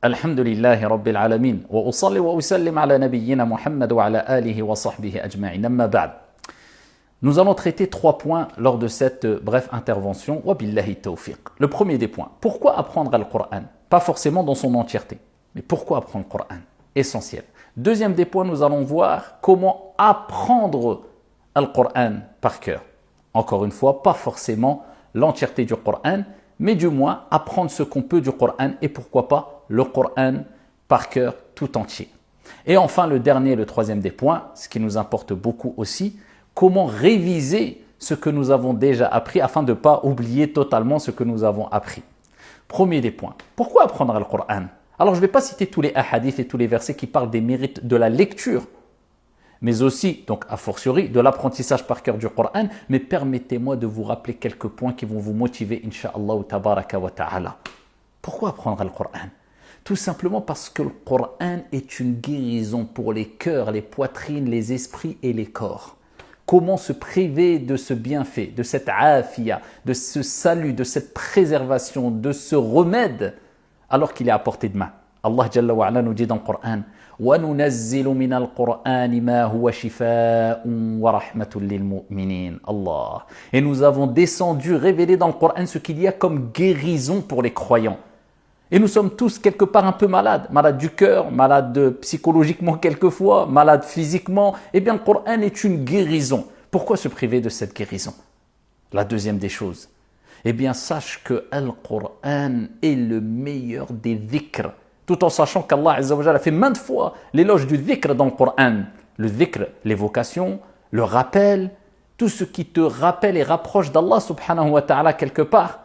الحمد لله رب العالمين وأصلي وأسلم على نبينا محمد وعلى آله وصحبه أجمعين أما بعد. Nous allons traiter 3 points lors de cette brève intervention. Wa billahi tawfiq. Le premier des points, pourquoi apprendre le Coran? Pas forcément dans son entièreté, mais pourquoi apprendre le Coran? Essentiel. Deuxième des points, nous allons voir comment apprendre le Coran par cœur. Encore une fois, pas forcément l'entièreté du Coran, mais du moins apprendre ce qu'on peut du Coran et pourquoi pas le Coran par cœur tout entier. Et enfin, le dernier, le troisième des points, ce qui nous importe beaucoup aussi, comment réviser ce que nous avons déjà appris afin de ne pas oublier totalement ce que nous avons appris. Premier des points, pourquoi apprendre le Coran? Alors je ne vais pas citer tous les hadiths et tous les versets qui parlent des mérites de la lecture, mais aussi, donc a fortiori, de l'apprentissage par cœur du Coran, mais permettez-moi de vous rappeler quelques points qui vont vous motiver, incha'Allah tabaraka wa ta'ala. Pourquoi apprendre le Coran? Tout simplement parce que le Coran est une guérison pour les cœurs, les poitrines, les esprits et les corps. Comment se priver de ce bienfait, de cette afia, de ce salut, de cette préservation, de ce remède, alors qu'il est à portée de main. Allah Jalla wa Ala nous dit dans le Coran وَنُنَزِّلُ مِنَ الْقُرْآنِ مَا هُوَ شِفَاءٌ وَرَحْمَةٌ لِلْمُؤْمِنِينَ Allah. Et nous avons descendu, révélé dans le Coran ce qu'il y a comme guérison pour les croyants. Et nous sommes tous quelque part un peu malades, malades du cœur, malades psychologiquement quelquefois, malades physiquement. Eh bien, le Coran est une guérison. Pourquoi se priver de cette guérison? La deuxième des choses, eh bien, sache que le Coran est le meilleur des dhikrs. Tout en sachant qu'Allah Azza wa Jalla a fait maintes fois l'éloge du dhikr dans le Coran. Le dhikr, l'évocation, le rappel, tout ce qui te rappelle et rapproche d'Allah subhanahu wa ta'ala quelque part.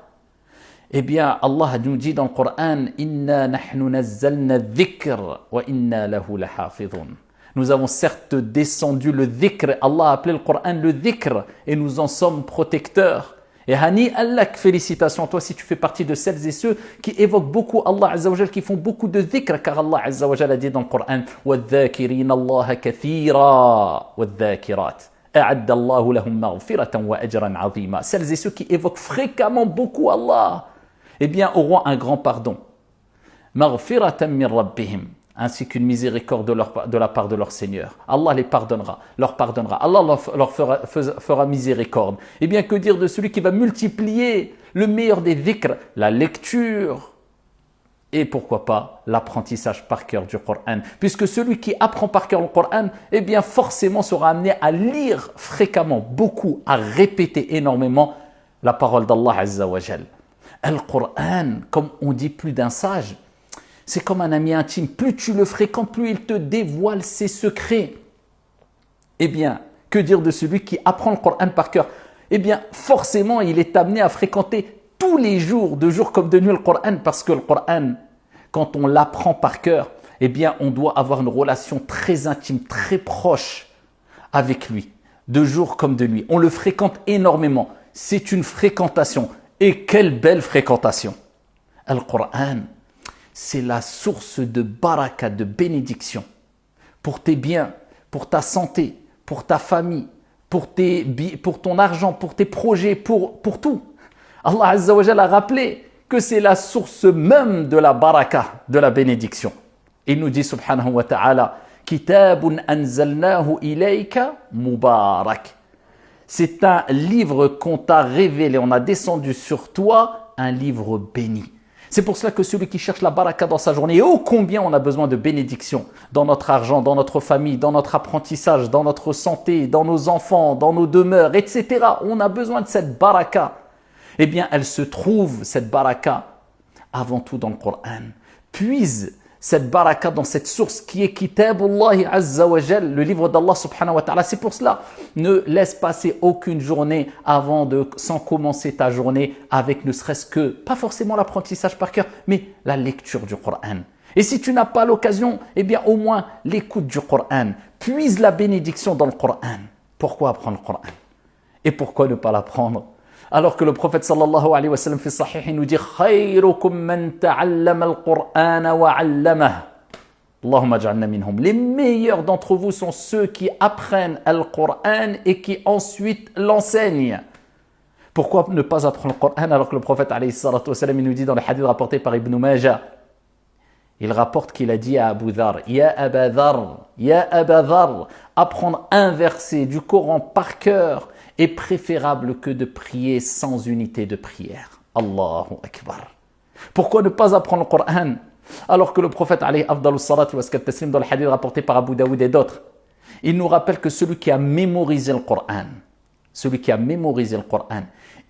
Eh bien, Allah nous dit dans le Coran Inna nahnu nazzalna dhikr wa inna lahu lahafidhun. Nous avons certes descendu le dhikr, Allah a appelé le Coran le dhikr, et nous en sommes protecteurs. Et Hani Allah, félicitations à toi si tu fais partie de celles et ceux qui évoquent beaucoup Allah Azza wa Jal, qui font beaucoup de dhikr, car Allah Azza wa Jal a dit dans le Coran وَالذَّاكِرِينَ اللَّهَ كَثِيرًا وَالذَّاكِرَاتِ أَعَدَّ اللَّهُ لَهُمْ مَغْفِرَةً وَأَجْرًا عَظِيمًا. Celles et ceux qui évoquent fréquemment beaucoup Allah, eh bien, auront un grand pardon. Maghfiratan min rabbihim, ainsi qu'une miséricorde de la part de leur Seigneur. Allah les pardonnera, leur pardonnera. Allah leur fera miséricorde. Eh bien, que dire de celui qui va multiplier le meilleur des dhikrs, la lecture et pourquoi pas l'apprentissage par cœur du Coran. Puisque celui qui apprend par cœur le Coran, eh bien, forcément sera amené à lire fréquemment, beaucoup, à répéter énormément la parole d'Allah Azza wa Jal. Le Coran, comme on dit plus d'un sage, c'est comme un ami intime. Plus tu le fréquentes, plus il te dévoile ses secrets. Eh bien, que dire de celui qui apprend le Coran par cœur? Eh bien, forcément, il est amené à fréquenter tous les jours, de jour comme de nuit, le Coran, parce que le Coran, quand on l'apprend par cœur, eh bien, on doit avoir une relation très intime, très proche avec lui, de jour comme de nuit. On le fréquente énormément. C'est une fréquentation. Et quelle belle fréquentation! Le Coran, c'est la source de baraka, de bénédiction pour tes biens, pour ta santé, pour ta famille, pour ton argent, pour tes projets, pour tout. Allah Azza wa Jalla a rappelé que c'est la source même de la baraka, de la bénédiction. Il nous dit subhanahu wa ta'ala Kitabun anzalnahu ilayka mubarak. C'est un livre qu'on t'a révélé, on a descendu sur toi un livre béni. C'est pour cela que celui qui cherche la baraka dans sa journée, et ô combien on a besoin de bénédiction dans notre argent, dans notre famille, dans notre apprentissage, dans notre santé, dans nos enfants, dans nos demeures, etc. On a besoin de cette baraka. Eh bien, elle se trouve, cette baraka, avant tout dans le Coran. Puise cette baraka dans cette source qui est Kitabullahi Azza wa Jal, le livre d'Allah subhanahu wa ta'ala. C'est pour cela, ne laisse passer aucune journée sans commencer ta journée avec ne serait-ce que, pas forcément l'apprentissage par cœur, mais la lecture du Coran. Et si tu n'as pas l'occasion, eh bien au moins l'écoute du Coran. Puise la bénédiction dans le Coran. Pourquoi apprendre le Coran? Et pourquoi ne pas l'apprendre? Alors que le prophète sallallahu alayhi wa sallam fi sahih, il nous dit khayrukum man ta'allama al-Qur'ana wa 'allamahu. Allahumma ja'alna minhum. Les meilleurs d'entre vous sont ceux qui apprennent le Coran et qui ensuite l'enseignent. Pourquoi ne pas apprendre le Coran alors que le prophète alayhi salatu wa sallam, il nous dit dans le hadith rapporté par Ibn Majah, il rapporte qu'il a dit à Abu Dhar, Ya Aba Dhar, Ya Aba Dhar, apprendre un verset du Coran par cœur est préférable que de prier sans unité de prière. Allahu Akbar. Pourquoi ne pas apprendre le Coran alors que le prophète alayhi afdalu salatu wa taslim dans le hadith rapporté par Abu Daoud et d'autres, il nous rappelle que celui qui a mémorisé le Coran,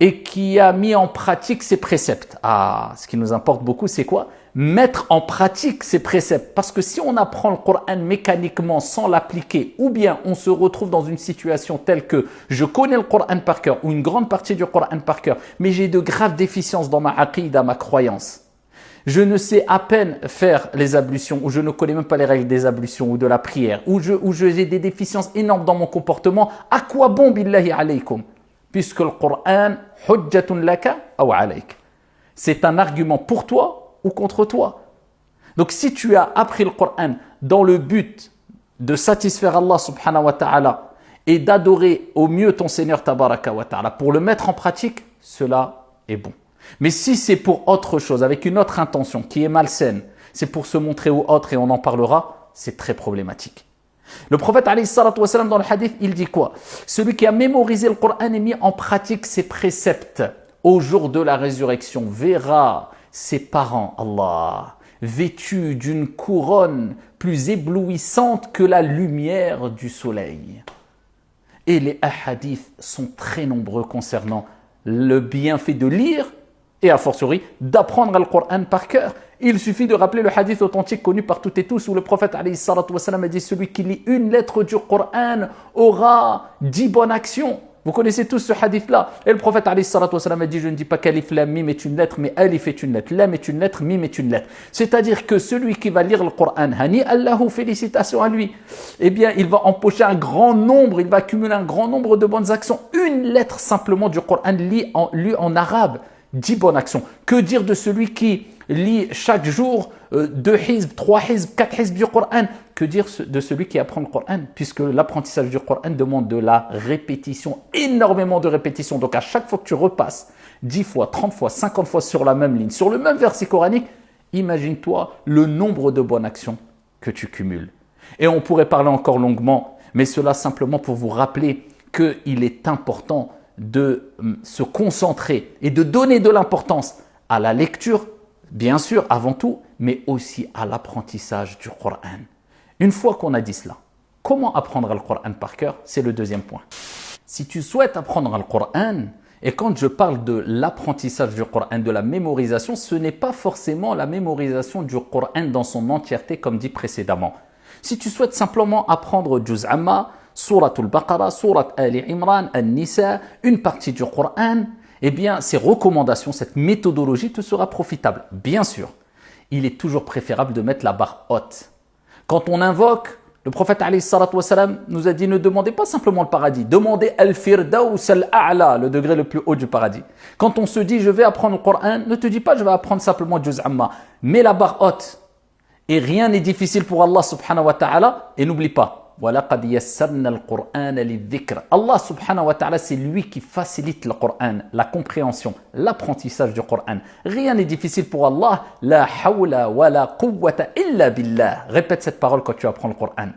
et qui a mis en pratique ses préceptes. Ce qui nous importe beaucoup, c'est quoi? Mettre en pratique ses préceptes. Parce que si on apprend le Coran mécaniquement sans l'appliquer, ou bien on se retrouve dans une situation telle que je connais le Coran par cœur, ou une grande partie du Coran par cœur, mais j'ai de graves déficiences dans ma aqida, ma croyance. Je ne sais à peine faire les ablutions, ou je ne connais même pas les règles des ablutions ou de la prière, ou j'ai des déficiences énormes dans mon comportement. À quoi bon, billahi alaykum? Puisque le Coran, hujjatun laka aw alayk. C'est un argument pour toi ou contre toi. Donc si tu as appris le Coran dans le but de satisfaire Allah subhanahu wa ta'ala et d'adorer au mieux ton Seigneur tabaraka wa ta'ala pour le mettre en pratique, cela est bon. Mais si c'est pour autre chose, avec une autre intention qui est malsaine, c'est pour se montrer aux autres et on en parlera, c'est très problématique. Le prophète alayhi salatu wa salam dans le hadith, il dit quoi? Celui qui a mémorisé le Coran et mis en pratique ses préceptes au jour de la résurrection verra ses parents, Allah, vêtus d'une couronne plus éblouissante que la lumière du soleil. Et les hadiths sont très nombreux concernant le bienfait de lire et a fortiori d'apprendre le Coran par cœur. Il suffit de rappeler le hadith authentique connu par toutes et tous où le prophète alayhi salatu wa salam a dit celui qui lit une lettre du Coran aura 10 bonnes actions. Vous connaissez tous ce hadith-là. Et le prophète alayhi salatu wa salam a dit je ne dis pas qu'alif lam mim est une lettre, mais alif est une lettre, lam est une lettre, mim est une lettre. C'est-à-dire que celui qui va lire le Coran, hani Allahu, félicitations à lui, eh bien il va empocher un grand nombre, il va accumuler un grand nombre de bonnes actions. Une lettre simplement du Coran lue en arabe, 10 bonnes actions. Que dire de celui qui lit chaque jour 2 hizb, 3 hizb, 4 hizb du Coran? Que dire de celui qui apprend le Coran? Puisque l'apprentissage du Coran demande de la répétition, énormément de répétition. Donc à chaque fois que tu repasses 10 fois, 30 fois, 50 fois sur la même ligne, sur le même verset coranique, imagine-toi le nombre de bonnes actions que tu cumules. Et on pourrait parler encore longuement, mais cela simplement pour vous rappeler qu'il est important de se concentrer et de donner de l'importance à la lecture, bien sûr, avant tout, mais aussi à l'apprentissage du Coran. Une fois qu'on a dit cela, comment apprendre le Coran par cœur? C'est le deuxième point. Si tu souhaites apprendre le Coran, et quand je parle de l'apprentissage du Coran, de la mémorisation, ce n'est pas forcément la mémorisation du Coran dans son entièreté comme dit précédemment. Si tu souhaites simplement apprendre Juz Amma, Surat al-Baqarah, Surat Ali Imran, An-Nisa, une partie du Coran, eh bien, ces recommandations, cette méthodologie te sera profitable. Bien sûr, il est toujours préférable de mettre la barre haute. Quand on invoque, le prophète alayhi salatu wa salam nous a dit ne demandez pas simplement le paradis, demandez al-firdaus al-a'la, le degré le plus haut du paradis. Quand on se dit je vais apprendre le Coran, ne te dis pas je vais apprendre simplement Juz Amma, mets la barre haute. Et rien n'est difficile pour Allah subhanahu wa ta'ala, et n'oublie pas, وَلَقَدْ يَسَّرْنَا الْقُرْآنَ لِلذِّكْرِ. Allah subhanahu wa ta'ala, c'est lui qui facilite le Coran, la compréhension, l'apprentissage du Coran. Rien n'est difficile pour Allah. La hawla wa la quwwata illa billah. Répète cette parole quand tu apprends le Coran.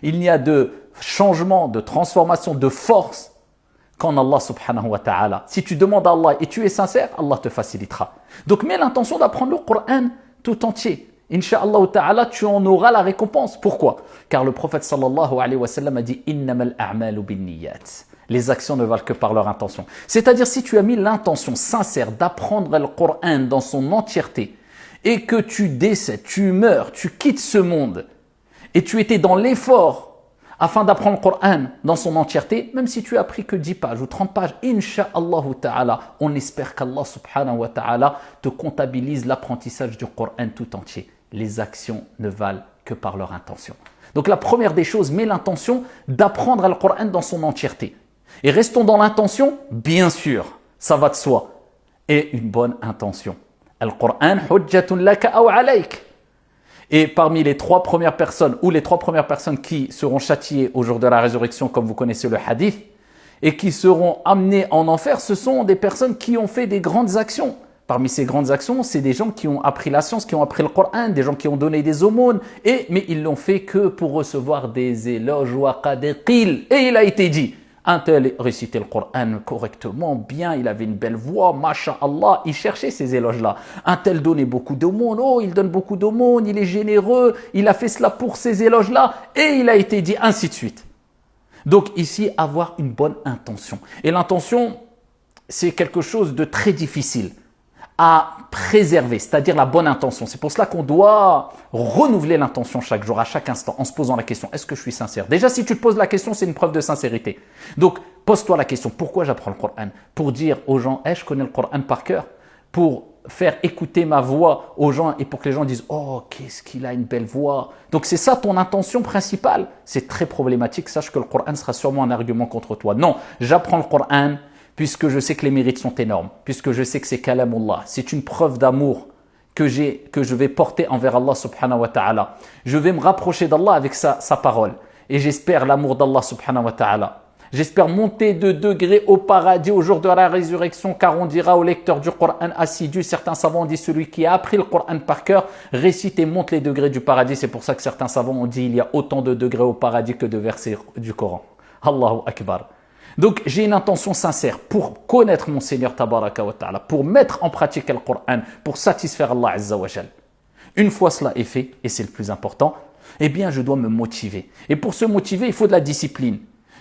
Il n'y a de changement, de transformation, de force qu'en Allah subhanahu wa ta'ala. Si tu demandes à Allah et tu es sincère, Allah te facilitera. Donc mets l'intention d'apprendre le Coran tout entier. Inch'Allah ta'ala, tu en auras la récompense. Pourquoi? Car le prophète sallallahu alayhi wa sallam a dit innamal a'malu binniyat. Les actions ne valent que par leur intention. C'est-à-dire si tu as mis l'intention sincère d'apprendre le Coran dans son entièreté et que tu décèdes, tu meurs, tu quittes ce monde et tu étais dans l'effort afin d'apprendre le Coran dans son entièreté, même si tu as appris que 10 pages ou 30 pages, Inch'Allah ta'ala, on espère qu'Allah subhanahu wa ta'ala te comptabilise l'apprentissage du Coran tout entier. Les actions ne valent que par leur intention. Donc la première des choses, mets l'intention d'apprendre le Coran dans son entièreté. Et restons dans l'intention, bien sûr, ça va de soi. Et une bonne intention. Al-Qur'an, hujjatun laka aw alayk. Et parmi les 3 premières personnes, ou les 3 premières personnes qui seront châtiées au jour de la résurrection, comme vous connaissez le hadith, et qui seront amenées en enfer, ce sont des personnes qui ont fait des grandes actions. Parmi ces grandes actions, c'est des gens qui ont appris la science, qui ont appris le Coran, des gens qui ont donné des aumônes, mais ils l'ont fait que pour recevoir des éloges. Et il a été dit, un tel récitait le Coran correctement, bien, il avait une belle voix, masha'Allah, il cherchait ces éloges-là. Un tel donnait beaucoup d'aumônes, oh, il donne beaucoup d'aumônes, il est généreux, il a fait cela pour ces éloges-là, et il a été dit, ainsi de suite. Donc ici, avoir une bonne intention. Et l'intention, c'est quelque chose de très difficile à préserver, c'est-à-dire la bonne intention. C'est pour cela qu'on doit renouveler l'intention chaque jour, à chaque instant, en se posant la question, est-ce que je suis sincère? Déjà, si tu te poses la question, c'est une preuve de sincérité. Donc, pose-toi la question, pourquoi j'apprends le Coran? Pour dire aux gens, je connais le Coran par cœur, pour faire écouter ma voix aux gens et pour que les gens disent, oh, qu'est-ce qu'il a une belle voix. Donc, c'est ça ton intention principale. C'est très problématique, sache que le Coran sera sûrement un argument contre toi. Non, j'apprends le Coran puisque je sais que les mérites sont énormes, puisque je sais que c'est kalamullah, c'est une preuve d'amour que je vais porter envers Allah subhanahu wa ta'ala. Je vais me rapprocher d'Allah avec sa parole. Et j'espère l'amour d'Allah subhanahu wa ta'ala. J'espère monter de degrés au paradis au jour de la résurrection, car on dira au lecteur du Coran assidu, certains savants ont dit celui qui a appris le Coran par cœur, récite et monte les degrés du paradis. C'est pour ça que certains savants ont dit il y a autant de degrés au paradis que de versets du Coran. Allahu Akbar. Donc, j'ai une intention sincère pour connaître mon Seigneur Tabaraka wa Ta'ala, pour mettre en pratique le Coran, pour satisfaire Allah Azza wa Jal. Une fois cela est fait, et c'est le plus important, eh bien, je dois me motiver. Et pour se motiver, il faut de la discipline.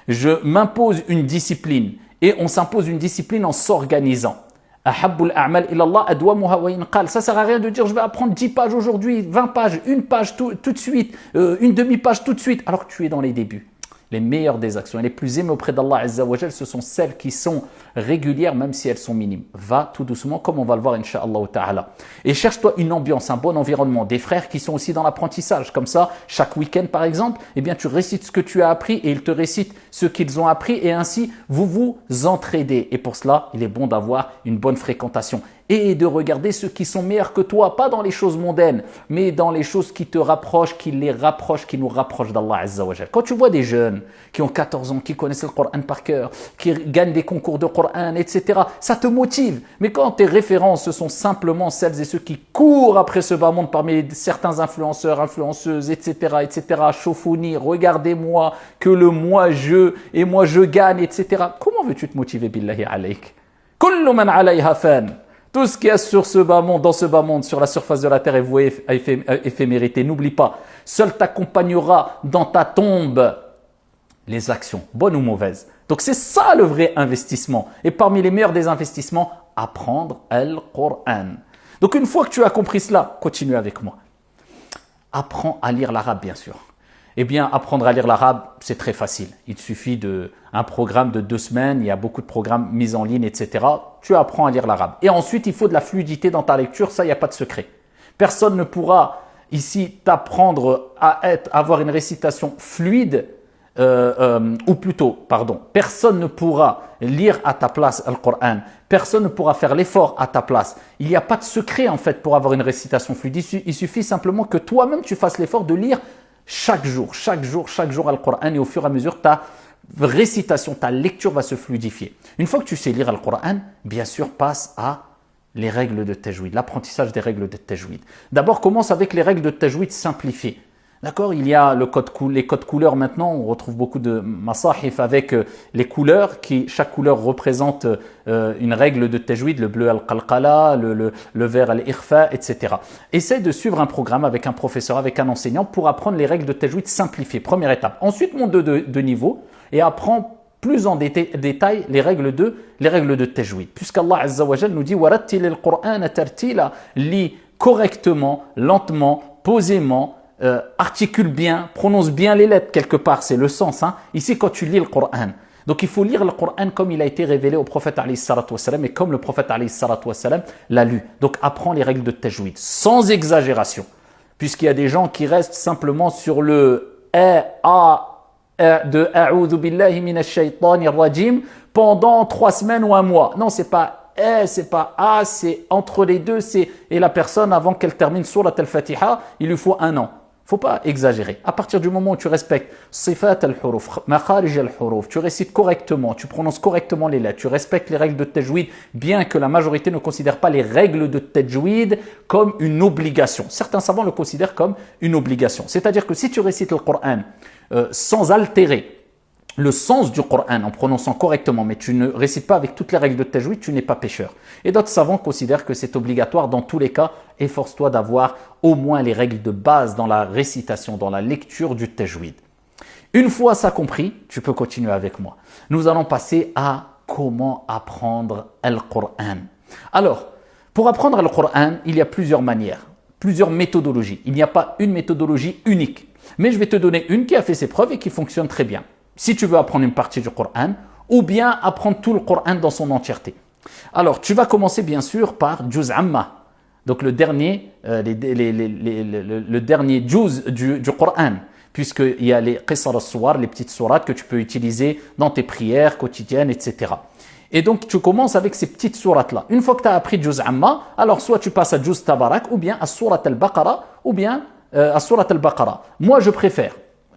Je m'impose une discipline, et on s'impose une discipline en s'organisant. Ahabbul a'mal ilallah adwamuha wa in qal. Ça sert à rien de dire je vais apprendre 10 pages aujourd'hui, 20 pages, une page tout de suite, une demi-page tout de suite, alors que tu es dans les débuts. Les meilleures des actions et les plus aimées auprès d'Allah Azza wa Jal, ce sont celles qui sont régulières, même si elles sont minimes. Va tout doucement, comme on va le voir, Inch'Allah Ta'ala. Et cherche-toi une ambiance, un bon environnement, des frères qui sont aussi dans l'apprentissage. Comme ça, chaque week-end, par exemple, eh bien, tu récites ce que tu as appris et ils te récitent ce qu'ils ont appris et ainsi, vous vous entraidez. Et pour cela, il est bon d'avoir une bonne fréquentation et de regarder ceux qui sont meilleurs que toi, pas dans les choses mondaines, mais dans les choses qui te rapprochent, qui nous rapprochent d'Allah Azza wa Jal. Quand tu vois des jeunes qui ont 14 ans, qui connaissent le Coran par cœur, qui gagnent des concours de Coran, etc., ça te motive. Mais quand tes références, ce sont simplement celles et ceux qui courent après ce bas monde parmi certains influenceurs, influenceuses, etc., Chofouni, regardez-moi, que le moi je gagne, etc. Comment veux-tu te motiver, billahi alayk? Kullu man alayha fan. Tout ce qu'il y a sur ce bas monde, dans ce bas monde, sur la surface de la terre est voué à éphémérité. N'oublie pas, seul t'accompagnera dans ta tombe les actions, bonnes ou mauvaises. Donc c'est ça le vrai investissement. Et parmi les meilleurs des investissements, apprendre le Coran. Donc une fois que tu as compris cela, continue avec moi. Apprends à lire l'arabe, bien sûr. Eh bien, apprendre à lire l'arabe, c'est très facile. Il suffit d'un programme de 2 semaines, il y a beaucoup de programmes mis en ligne, etc. Tu apprends à lire l'arabe. Et ensuite, il faut de la fluidité dans ta lecture, ça, il n'y a pas de secret. Personne ne pourra ici t'apprendre à avoir une récitation fluide, personne ne pourra lire à ta place le Coran. Personne ne pourra faire l'effort à ta place. Il n'y a pas de secret, en fait, pour avoir une récitation fluide. Il suffit simplement que toi-même, tu fasses l'effort de lire chaque jour le Coran et au fur et à mesure, ta récitation, ta lecture va se fluidifier. Une fois que tu sais lire le Coran, bien sûr, passe à les règles de tajwid, l'apprentissage des règles de tajwid. D'abord, commence avec les règles de tajwid simplifiées. D'accord, il y a les codes couleurs maintenant, on retrouve beaucoup de masahif avec les couleurs, chaque couleur représente une règle de tajwid, le bleu al-qalqala, le vert al-ikhfa, etc. Essaye de suivre un programme avec un professeur, avec un enseignant pour apprendre les règles de tajwid simplifiées, première étape. Ensuite, monte de niveau et apprends plus en détail les règles de tajwid. Puisqu'Allah Azza wa Jal nous dit « Warattil al-Qur'ana tartila » lis correctement, lentement, posément, articule bien, prononce bien les lettres quelque part, c'est le sens. Ici, quand tu lis le Coran. Donc, il faut lire le Coran comme il a été révélé au prophète alayhi salatu wassalam et comme le prophète alayhi salatu wassalam l'a lu. Donc, apprends les règles de tajwid, sans exagération. Puisqu'il y a des gens qui restent simplement sur le de A'udhu billahi minash shaytanir rajim pendant 3 semaines ou 1 mois. Non, c'est pas c'est pas A, c'est entre les deux. Et la personne, avant qu'elle termine surat al-Fatiha, il lui faut 1 an. Il faut pas exagérer. À partir du moment où tu respectes sifat al-huruf, makharij al-huruf, tu récites correctement, tu prononces correctement les lettres, tu respectes les règles de tajwid, bien que la majorité ne considère pas les règles de tajwid comme une obligation. Certains savants le considèrent comme une obligation. C'est-à-dire que si tu récites le Coran sans altérer le sens du Coran en prononçant correctement, mais tu ne récites pas avec toutes les règles de tajwid, tu n'es pas pécheur. Et d'autres savants considèrent que c'est obligatoire dans tous les cas. Efforce-toi d'avoir au moins les règles de base dans la récitation, dans la lecture du tajwid. Une fois ça compris, tu peux continuer avec moi. Nous allons passer à comment apprendre le Coran. Alors, pour apprendre le Coran, il y a plusieurs manières, plusieurs méthodologies. Il n'y a pas une méthodologie unique. Mais je vais te donner une qui a fait ses preuves et qui fonctionne très bien. Si tu veux apprendre une partie du Coran, ou bien apprendre tout le Coran dans son entièreté. Alors, tu vas commencer bien sûr par Juz Amma, donc le dernier, le dernier Juz du Coran, puisqu'il y a les Qisar al-Suwar, les petites sourates que tu peux utiliser dans tes prières quotidiennes, etc. Et donc, tu commences avec ces petites sourates-là. Une fois que tu as appris Juz Amma, alors soit tu passes à Juz Tabarak, ou bien à Surat al-Baqarah, ou bien à Surat al-Baqarah. Moi, je préfère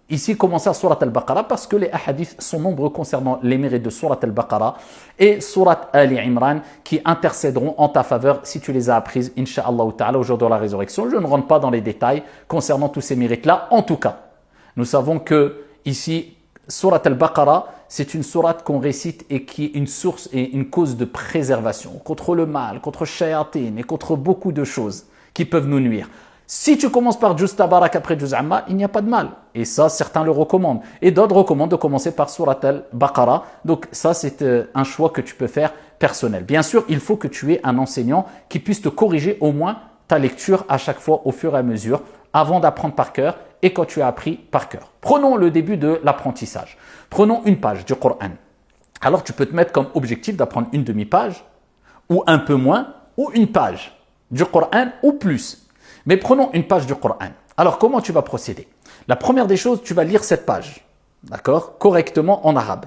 ici commencer à Surat al-Baqarah parce que les hadiths sont nombreux concernant les mérites de Surat al-Baqarah et Surat Ali Imran qui intercéderont en ta faveur si tu les as apprises, Inch'Allah ta'ala, au jour de la résurrection. Je ne rentre pas dans les détails concernant tous ces mérites-là. En tout cas, nous savons que ici, Surat al-Baqarah, c'est une sourate qu'on récite et qui est une source et une cause de préservation contre le mal, contre shayatin et contre beaucoup de choses qui peuvent nous nuire. Si tu commences par Juz Tabarak après Juz Amma, il n'y a pas de mal. Et ça, certains le recommandent. Et d'autres recommandent de commencer par Surat al-Baqarah. Donc ça, c'est un choix que tu peux faire personnel. Bien sûr, il faut que tu aies un enseignant qui puisse te corriger au moins ta lecture à chaque fois au fur et à mesure avant d'apprendre par cœur et quand tu as appris par cœur. Prenons le début de l'apprentissage. Prenons une page du Coran. Alors, tu peux te mettre comme objectif d'apprendre une demi-page ou un peu moins ou une page du Coran ou plus. Mais prenons une page du Coran. Alors, comment tu vas procéder? La première des choses, tu vas lire cette page, d'accord, correctement en arabe.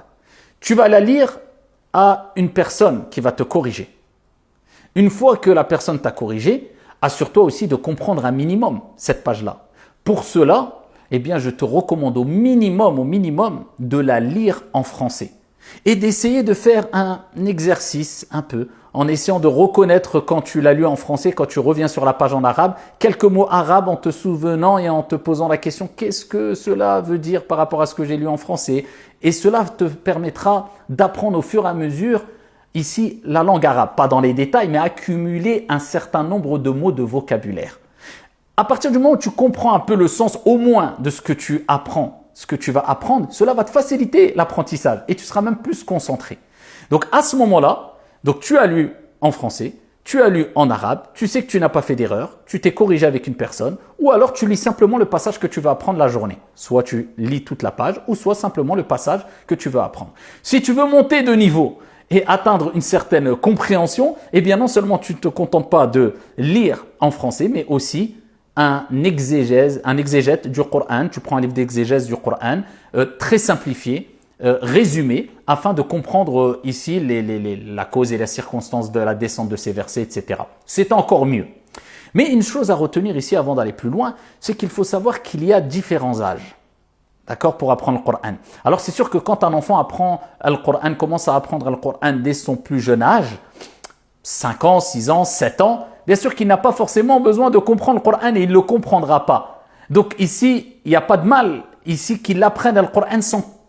Tu vas la lire à une personne qui va te corriger. Une fois que la personne t'a corrigé, assure-toi aussi de comprendre un minimum cette page-là. Pour cela, eh bien, je te recommande au minimum, de la lire en français et d'essayer de faire un exercice un peu en essayant de reconnaître quand tu l'as lu en français, quand tu reviens sur la page en arabe, quelques mots arabes en te souvenant et en te posant la question « Qu'est-ce que cela veut dire par rapport à ce que j'ai lu en français ?» Et cela te permettra d'apprendre au fur et à mesure ici la langue arabe, pas dans les détails, mais accumuler un certain nombre de mots de vocabulaire. À partir du moment où tu comprends un peu le sens au moins de ce que tu apprends, ce que tu vas apprendre, cela va te faciliter l'apprentissage et tu seras même plus concentré. Donc à ce moment-là, donc tu as lu en français, tu as lu en arabe, tu sais que tu n'as pas fait d'erreur, tu t'es corrigé avec une personne, ou alors tu lis simplement le passage que tu vas apprendre la journée. Soit tu lis toute la page, ou soit simplement le passage que tu veux apprendre. Si tu veux monter de niveau et atteindre une certaine compréhension, eh bien non seulement tu ne te contentes pas de lire en français, mais aussi un exégète du Coran. Tu prends un livre d'exégèse du Coran, très simplifié, résumé, afin de comprendre ici la cause et la circonstance de la descente de ces versets, etc. C'est encore mieux. Mais une chose à retenir ici avant d'aller plus loin, c'est qu'il faut savoir qu'il y a différents âges, d'accord, pour apprendre le Coran. Alors c'est sûr que quand un enfant apprend le Coran, commence à apprendre le Coran dès son plus jeune âge, 5 ans, 6 ans, 7 ans, bien sûr qu'il n'a pas forcément besoin de comprendre le Coran et il ne le comprendra pas. Donc ici, il n'y a pas de mal, ici qu'il apprenne le Coran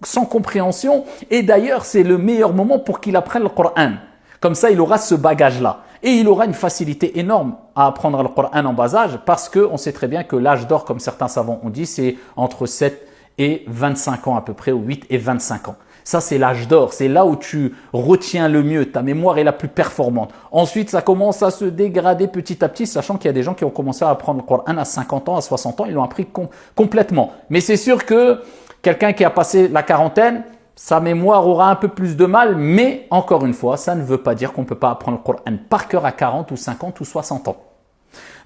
sans compréhension, et d'ailleurs c'est le meilleur moment pour qu'il apprenne le Coran. Comme ça, il aura ce bagage-là. Et il aura une facilité énorme à apprendre le Coran en bas âge, parce qu'on sait très bien que l'âge d'or, comme certains savants ont dit, c'est entre 7 et 25 ans à peu près, ou 8 et 25 ans. Ça, c'est l'âge d'or, c'est là où tu retiens le mieux, ta mémoire est la plus performante. Ensuite, ça commence à se dégrader petit à petit, sachant qu'il y a des gens qui ont commencé à apprendre le Coran à 50 ans, à 60 ans, ils l'ont appris complètement. Mais c'est sûr que quelqu'un qui a passé la quarantaine, sa mémoire aura un peu plus de mal, mais encore une fois, ça ne veut pas dire qu'on ne peut pas apprendre le Coran par cœur à 40 ou 50 ou 60 ans.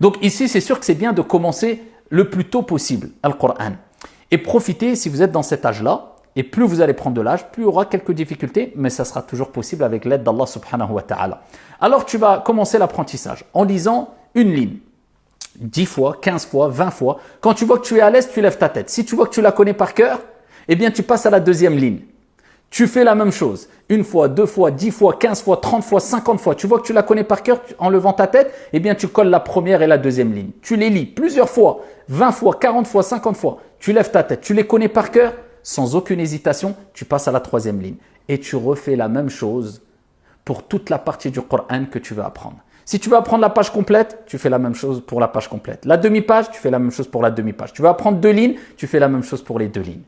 Donc ici, c'est sûr que c'est bien de commencer le plus tôt possible, le Coran. Et profitez, si vous êtes dans cet âge-là, et plus vous allez prendre de l'âge, plus il y aura quelques difficultés, mais ça sera toujours possible avec l'aide d'Allah subhanahu wa ta'ala. Alors tu vas commencer l'apprentissage en lisant une ligne. 10 fois, 15 fois, 20 fois. Quand tu vois que tu es à l'aise, tu lèves ta tête. Si tu vois que tu la connais par cœur, eh bien tu passes à la deuxième ligne. Tu fais la même chose. Une fois, 2 fois, 10 fois, 15 fois, 30 fois, 50 fois. Tu vois que tu la connais par cœur en levant ta tête, eh bien tu colles la première et la deuxième ligne. Tu les lis plusieurs fois, 20 fois, 40 fois, 50 fois. Tu lèves ta tête. Tu les connais par cœur, sans aucune hésitation, tu passes à la troisième ligne. Et tu refais la même chose pour toute la partie du Coran que tu veux apprendre. Si tu veux apprendre la page complète, tu fais la même chose pour la page complète. La demi-page, tu fais la même chose pour la demi-page. Tu veux apprendre 2 lignes, tu fais la même chose pour les 2 lignes.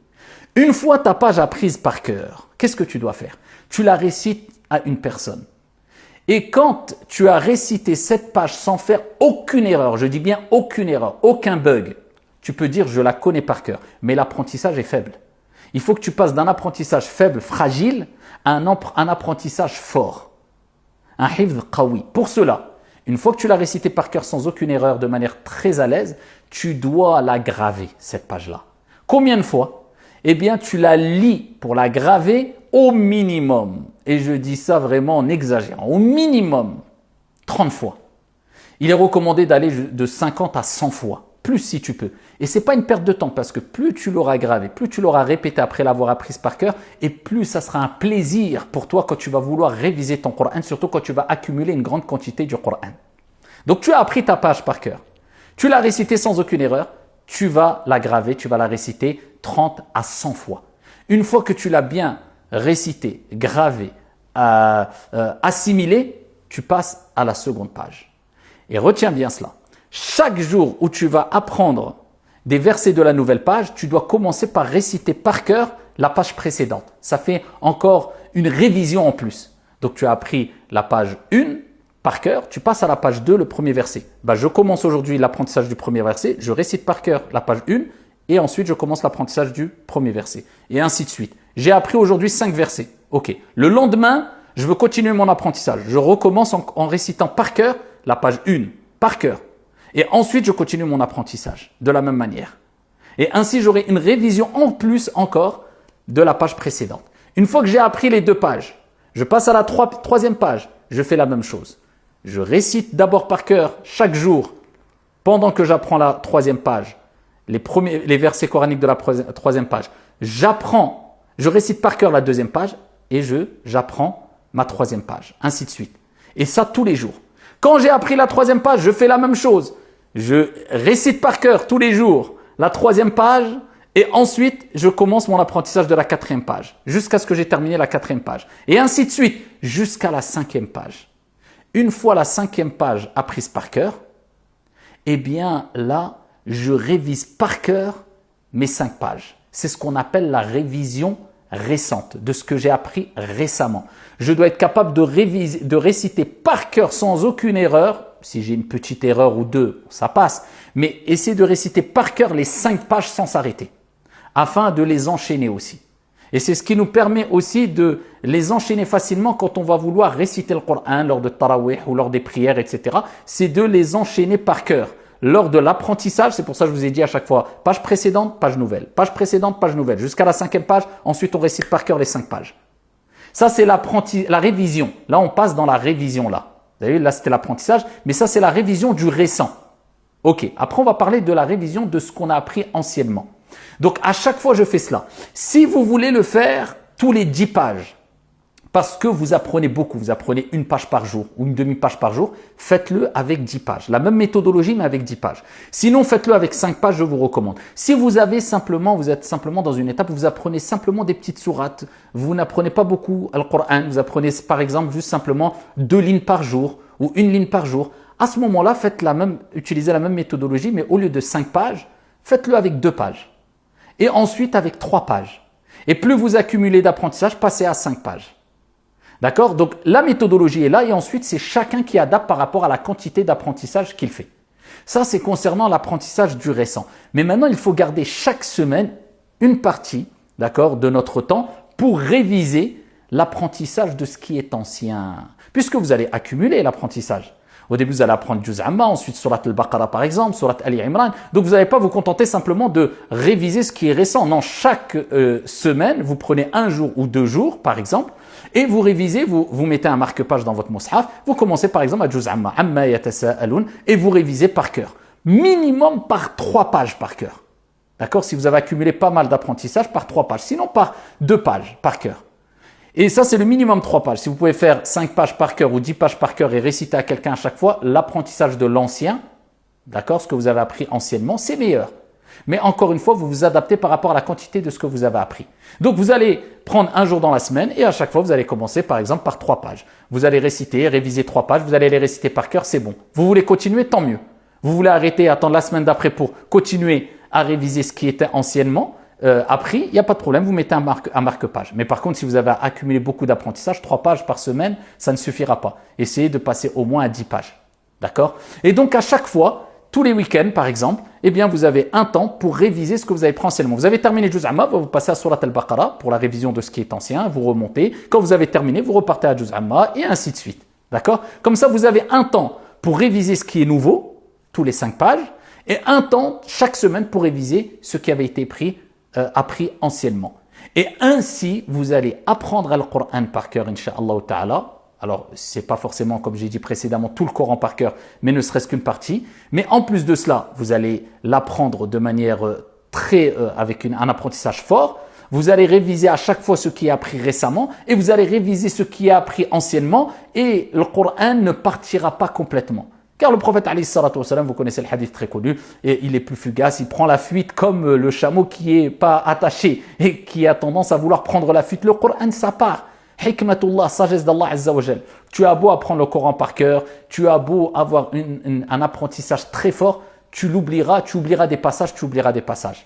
Une fois ta page apprise par cœur, qu'est-ce que tu dois faire? Tu la récites à une personne. Et quand tu as récité cette page sans faire aucune erreur, je dis bien aucune erreur, aucun bug, tu peux dire je la connais par cœur, mais l'apprentissage est faible. Il faut que tu passes d'un apprentissage faible, fragile, à un apprentissage fort. Un hifz qawi. Pour cela, une fois que tu l'as récité par cœur sans aucune erreur, de manière très à l'aise, tu dois la graver, cette page-là. Combien de fois? Eh bien, tu la lis pour la graver au minimum. Et je dis ça vraiment en exagérant. Au minimum, 30 fois. Il est recommandé d'aller de 50 à 100 fois. Plus si tu peux. Et ce n'est pas une perte de temps parce que plus tu l'auras gravé, plus tu l'auras répété après l'avoir apprise par cœur et plus ça sera un plaisir pour toi quand tu vas vouloir réviser ton Coran, surtout quand tu vas accumuler une grande quantité du Coran. Donc tu as appris ta page par cœur. Tu l'as récitée sans aucune erreur. Tu vas la graver, tu vas la réciter 30 à 100 fois. Une fois que tu l'as bien récité, gravé, assimilé, tu passes à la seconde page. Et retiens bien cela. Chaque jour où tu vas apprendre des versets de la nouvelle page, tu dois commencer par réciter par cœur la page précédente. Ça fait encore une révision en plus. Donc tu as appris la page 1 par cœur, tu passes à la page 2, le premier verset. Je commence aujourd'hui l'apprentissage du premier verset, je récite par cœur la page 1 et ensuite je commence l'apprentissage du premier verset. Et ainsi de suite. J'ai appris aujourd'hui 5 versets. Ok. Le lendemain, je veux continuer mon apprentissage. Je recommence en récitant par cœur la page 1, par cœur. Et ensuite, je continue mon apprentissage de la même manière. Et ainsi, j'aurai une révision en plus encore de la page précédente. Une fois que j'ai appris les 2 pages, je passe à la troisième page. Je fais la même chose. Je récite d'abord par cœur chaque jour, pendant que j'apprends la 3e page, les versets coraniques de la 3e page. Je récite par cœur la 2e page et j'apprends ma 3e page, ainsi de suite. Et ça tous les jours. Quand j'ai appris la 3e page, je fais la même chose. Je récite par cœur tous les jours la 3e page et ensuite je commence mon apprentissage de la 4e page jusqu'à ce que j'ai terminé la 4e page. Et ainsi de suite jusqu'à la 5e page. Une fois la 5e page apprise par cœur, eh bien là, je révise par cœur mes 5 pages. C'est ce qu'on appelle la révision récente, de ce que j'ai appris récemment. Je dois être capable de réciter par cœur sans aucune erreur. Si j'ai une petite erreur ou 2, ça passe. Mais essayer de réciter par cœur les 5 pages sans s'arrêter, afin de les enchaîner aussi. Et c'est ce qui nous permet aussi de les enchaîner facilement quand on va vouloir réciter le Coran lors de Tarawih ou lors des prières, etc. C'est de les enchaîner par cœur. Lors de l'apprentissage, c'est pour ça que je vous ai dit à chaque fois, page précédente, page nouvelle, page précédente, page nouvelle, jusqu'à la 5e page, ensuite on récite par cœur les 5 pages. Ça c'est la révision. Là on passe dans la révision là. Vous avez vu, là c'était l'apprentissage, mais ça c'est la révision du récent. Ok, après on va parler de la révision de ce qu'on a appris anciennement. Donc à chaque fois je fais cela. Si vous voulez le faire tous les 10 pages, parce que vous apprenez beaucoup, vous apprenez une page par jour ou une demi-page par jour, faites-le avec 10 pages. La même méthodologie mais avec 10 pages. Sinon, faites-le avec 5 pages, je vous recommande. Si vous êtes simplement dans une étape où vous apprenez simplement des petites sourates, vous n'apprenez pas beaucoup le Coran, vous apprenez par exemple juste simplement 2 lignes par jour ou 1 ligne par jour, à ce moment-là, utilisez la même méthodologie mais au lieu de 5 pages, faites-le avec 2 pages. Et ensuite avec 3 pages. Et plus vous accumulez d'apprentissage, passez à 5 pages. D'accord? Donc la méthodologie est là et ensuite c'est chacun qui adapte par rapport à la quantité d'apprentissage qu'il fait. Ça c'est concernant l'apprentissage du récent. Mais maintenant il faut garder chaque semaine une partie, d'accord, de notre temps pour réviser l'apprentissage de ce qui est ancien. Puisque vous allez accumuler l'apprentissage. Au début, vous allez apprendre Juz Amma, ensuite Surat al-Baqarah par exemple, Surat Ali Imran. Donc, vous n'allez pas vous contenter simplement de réviser ce qui est récent. Non, chaque semaine, vous prenez 1 jour ou 2 jours par exemple et vous révisez, vous mettez un marque-page dans votre mushaf. Vous commencez par exemple à Juz Amma, Amma yatasa'alun et vous révisez par cœur. minimum par 3 pages par cœur. D'accord? Si vous avez accumulé pas mal d'apprentissage, par 3 pages. Sinon, par 2 pages par cœur. Et ça, c'est le minimum 3 pages. Si vous pouvez faire 5 pages par cœur ou 10 pages par cœur et réciter à quelqu'un à chaque fois, l'apprentissage de l'ancien, d'accord, ce que vous avez appris anciennement, c'est meilleur. Mais encore une fois, vous vous adaptez par rapport à la quantité de ce que vous avez appris. Donc, vous allez prendre un jour dans la semaine et à chaque fois, vous allez commencer par exemple par 3 pages. Vous allez réciter, réviser 3 pages, vous allez les réciter par cœur, c'est bon. Vous voulez continuer, tant mieux. Vous voulez arrêter et attendre la semaine d'après pour continuer à réviser ce qui était anciennement appris, il n'y a pas de problème, vous mettez un marque-page. Mais par contre, si vous avez accumulé beaucoup d'apprentissage, 3 pages par semaine, ça ne suffira pas. Essayez de passer au moins à 10 pages. D'accord? Et donc, à chaque fois, tous les week-ends, par exemple, eh bien, vous avez un temps pour réviser ce que vous avez pris anciennement. Vous avez terminé Juz Amma, vous passez à Surat Al-Baqarah pour la révision de ce qui est ancien, vous remontez. Quand vous avez terminé, vous repartez à Juz Amma et ainsi de suite. D'accord? Comme ça, vous avez un temps pour réviser ce qui est nouveau, tous les 5 pages, et un temps chaque semaine pour réviser ce qui avait été appris anciennement. Et ainsi, vous allez apprendre le Coran par cœur, Inch'Allah Ta'ala. Alors, ce n'est pas forcément, comme j'ai dit précédemment, tout le Coran par cœur, mais ne serait-ce qu'une partie. Mais en plus de cela, vous allez l'apprendre de manière avec un apprentissage fort. Vous allez réviser à chaque fois ce qui est appris récemment et vous allez réviser ce qui est appris anciennement et le Coran ne partira pas complètement. Car le prophète, vous connaissez le hadith très connu, et il est plus fugace, il prend la fuite comme le chameau qui n'est pas attaché et qui a tendance à vouloir prendre la fuite. Le Coran, ça part. Hikmatullah, sagesse d'Allah Azza wa Jal. Tu as beau apprendre le Coran par cœur, tu as beau avoir un apprentissage très fort, tu oublieras des passages.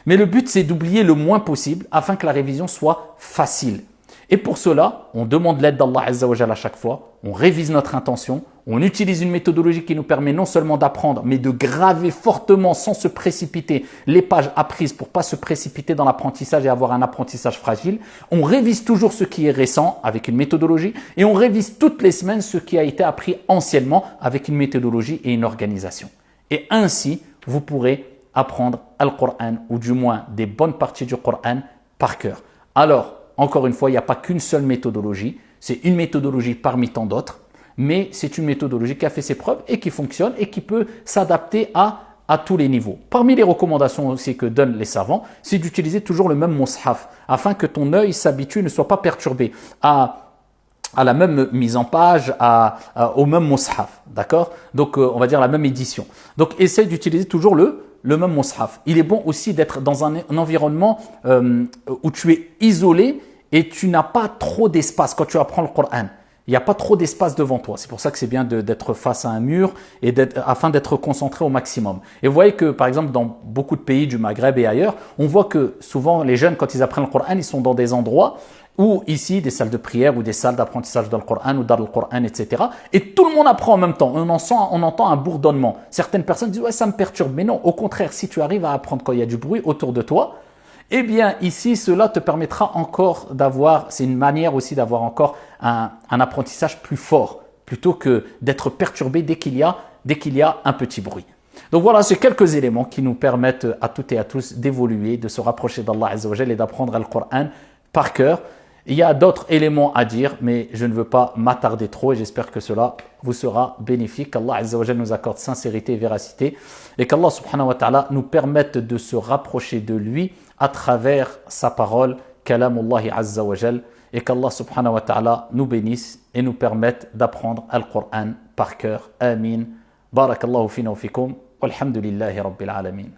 Mais le but, c'est d'oublier le moins possible afin que la révision soit facile. Et pour cela, on demande l'aide d'Allah Azza wa Jal à chaque fois, on révise notre intention, on utilise une méthodologie qui nous permet non seulement d'apprendre, mais de graver fortement sans se précipiter les pages apprises pour ne pas se précipiter dans l'apprentissage et avoir un apprentissage fragile. On révise toujours ce qui est récent avec une méthodologie et on révise toutes les semaines ce qui a été appris anciennement avec une méthodologie et une organisation. Et ainsi, vous pourrez apprendre le Coran ou du moins des bonnes parties du Coran par cœur. Alors, encore une fois, il n'y a pas qu'une seule méthodologie, c'est une méthodologie parmi tant d'autres, mais c'est une méthodologie qui a fait ses preuves et qui fonctionne et qui peut s'adapter à tous les niveaux. Parmi les recommandations aussi que donnent les savants, c'est d'utiliser toujours le même mushaf afin que ton œil s'habitue, ne soit pas perturbé à la même mise en page, au même mushaf, d'accord? Donc, on va dire la même édition. Donc, essaye d'utiliser toujours le même mushaf. Il est bon aussi d'être dans un environnement où tu es isolé et tu n'as pas trop d'espace quand tu apprends le Coran. Il n'y a pas trop d'espace devant toi. C'est pour ça que c'est bien d'être face à un mur et afin d'être concentré au maximum. Et vous voyez que, par exemple, dans beaucoup de pays du Maghreb et ailleurs, on voit que souvent les jeunes, quand ils apprennent le Coran, ils sont dans des endroits ou ici, des salles de prière ou des salles d'apprentissage dans le Coran ou dans le Coran, etc. Et tout le monde apprend en même temps. On entend un bourdonnement. Certaines personnes disent « ouais, ça me perturbe ». Mais non, au contraire, si tu arrives à apprendre quand il y a du bruit autour de toi, eh bien ici, cela te permettra encore c'est une manière aussi d'avoir encore un apprentissage plus fort, plutôt que d'être perturbé dès qu'il y a un petit bruit. Donc voilà, c'est quelques éléments qui nous permettent à toutes et à tous d'évoluer, de se rapprocher d'Allah Azza wa Jal et d'apprendre le Coran par cœur. Il y a d'autres éléments à dire, mais je ne veux pas m'attarder trop et j'espère que cela vous sera bénéfique. Qu'Allah Azza wa Jal nous accorde sincérité et véracité et qu'Allah subhanahu wa ta'ala nous permette de se rapprocher de lui à travers sa parole, Kalamullahi Azza wa Jal, et qu'Allah subhanahu wa ta'ala nous bénisse et nous permette d'apprendre le Coran par cœur. Amin. Barakallahu fina wa fikum. Walhamdulillahi rabbil alamin.